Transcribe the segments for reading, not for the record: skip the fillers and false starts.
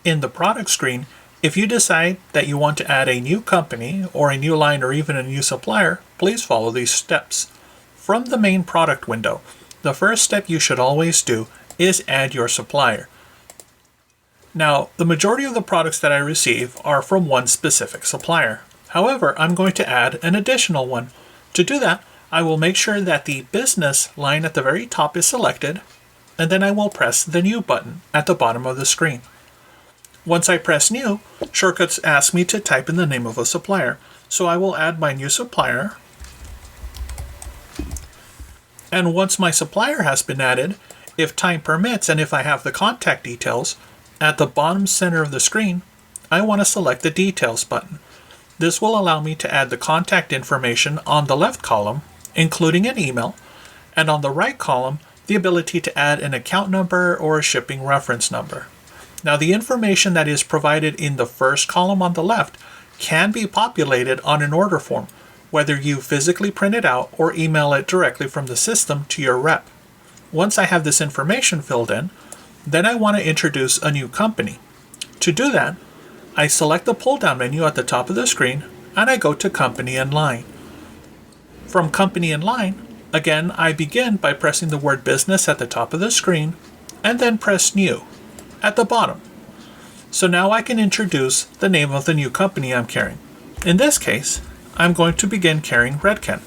In the product screen, if you decide that you want to add a new company or a new line or even a new supplier, please follow these steps. From the main product window, the first step you should always do is add your supplier. Now, the majority of the products that I receive are from one specific supplier. However, I'm going to add an additional one. To do that, I will make sure that the business line at the very top is selected, and then I will press the New button at the bottom of the screen. Once I press New, Shortcuts ask me to type in the name of a supplier. So I will add my new supplier. And once my supplier has been added, if time permits and if I have the contact details, at the bottom center of the screen, I want to select the Details button. This will allow me to add the contact information on the left column, including an email, and on the right column, the ability to add an account number or a shipping reference number. Now, the information that is provided in the first column on the left can be populated on an order form, whether you physically print it out or email it directly from the system to your rep. Once I have this information filled in, then I want to introduce a new company. To do that, I select the pull-down menu at the top of the screen and I go to Company and Line. From Company and Line, again, I begin by pressing the word Business at the top of the screen and then press New at the bottom. So now I can introduce the name of the new company I'm carrying. In this case, I'm going to begin carrying Redken.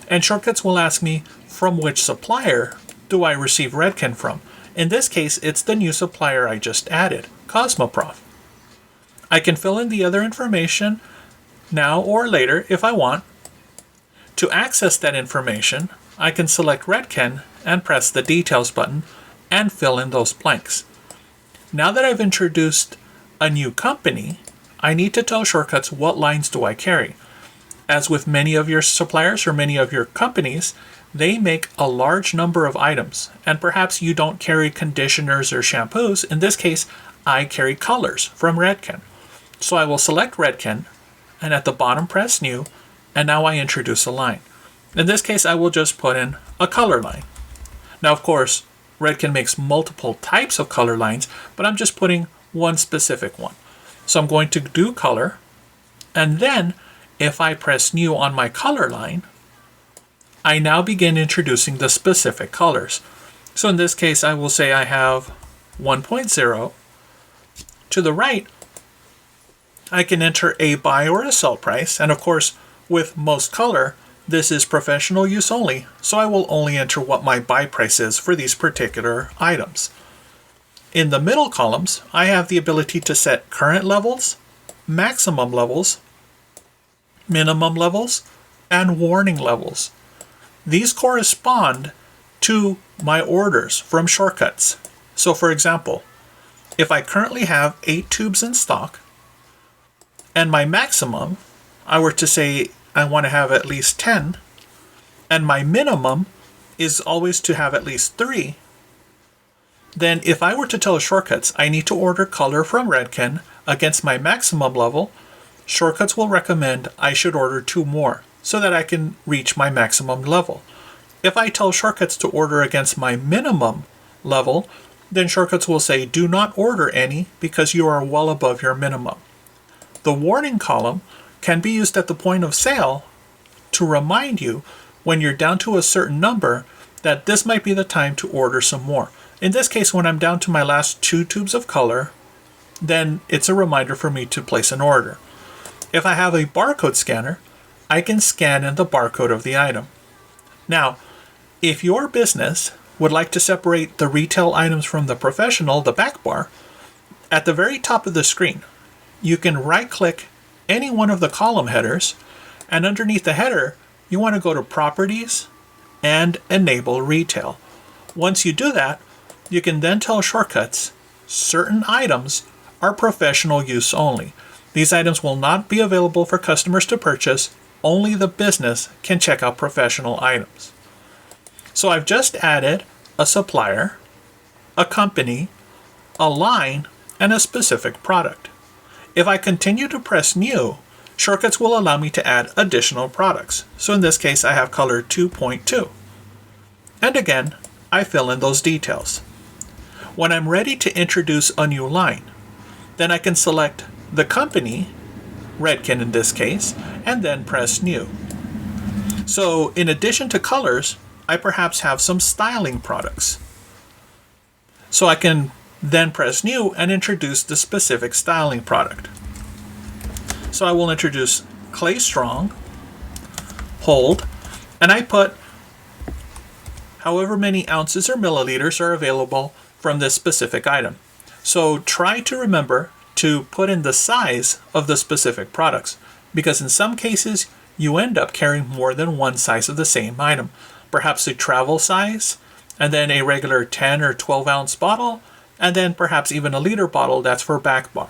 And Shortcuts will ask me from which supplier do I receive Redken from. In this case, it's the new supplier I just added, Cosmoprof. I can fill in the other information now or later if I want. To access that information, I can select Redken and press the Details button and fill in those blanks. Now that I've introduced a new company, I need to tell Shortcuts what lines do I carry. As with many of your suppliers or many of your companies, they make a large number of items, and perhaps you don't carry conditioners or shampoos. In this case, I carry colors from Redken. So I will select Redken, and at the bottom press New, and now I introduce a line. In this case, I will just put in a color line. Now, of course, Redken makes multiple types of color lines, but I'm just putting one specific one. So I'm going to do color, and then if I press New on my color line, I now begin introducing the specific colors. So in this case, I will say I have 1.0. To the right, I can enter a buy or a sell price, and of course, with most color, this is professional use only, so I will only enter what my buy price is for these particular items. In the middle columns, I have the ability to set current levels, maximum levels, minimum levels, and warning levels. These correspond to my orders from Shortcuts. So for example, if I currently have 8 tubes in stock, and my maximum, I were to say I want to have at least 10, and my minimum is always to have at least 3, then if I were to tell Shortcuts I need to order color from Redken against my maximum level, Shortcuts will recommend I should order 2 more so that I can reach my maximum level. If I tell Shortcuts to order against my minimum level, then Shortcuts will say do not order any because you are well above your minimum. The warning column can be used at the point of sale to remind you when you're down to a certain number that this might be the time to order some more. In this case, when I'm down to my last 2 tubes of color, then it's a reminder for me to place an order. If I have a barcode scanner, I can scan in the barcode of the item. Now, if your business would like to separate the retail items from the professional, the back bar, at the very top of the screen, you can right-click any one of the column headers, and underneath the header, you want to go to Properties and Enable Retail. Once you do that, you can then tell Shortcuts certain items are professional use only. These items will not be available for customers to purchase. Only the business can check out professional items. So I've just added a supplier, a company, a line, and a specific product. If I continue to press New, Shortcuts will allow me to add additional products. So in this case, I have color 2.2. And again, I fill in those details. When I'm ready to introduce a new line, Then I can select the company, Redken in this case, and then press New. So in addition to colors, I perhaps have some styling products. So I can then press New and introduce the specific styling product. So I will introduce Clay Strong, hold, and I put however many ounces or milliliters are available from this specific item. So try to remember to put in the size of the specific products, because in some cases you end up carrying more than one size of the same item. Perhaps a travel size, and then a regular 10 or 12 ounce bottle, and then perhaps even a liter bottle that's for back bar.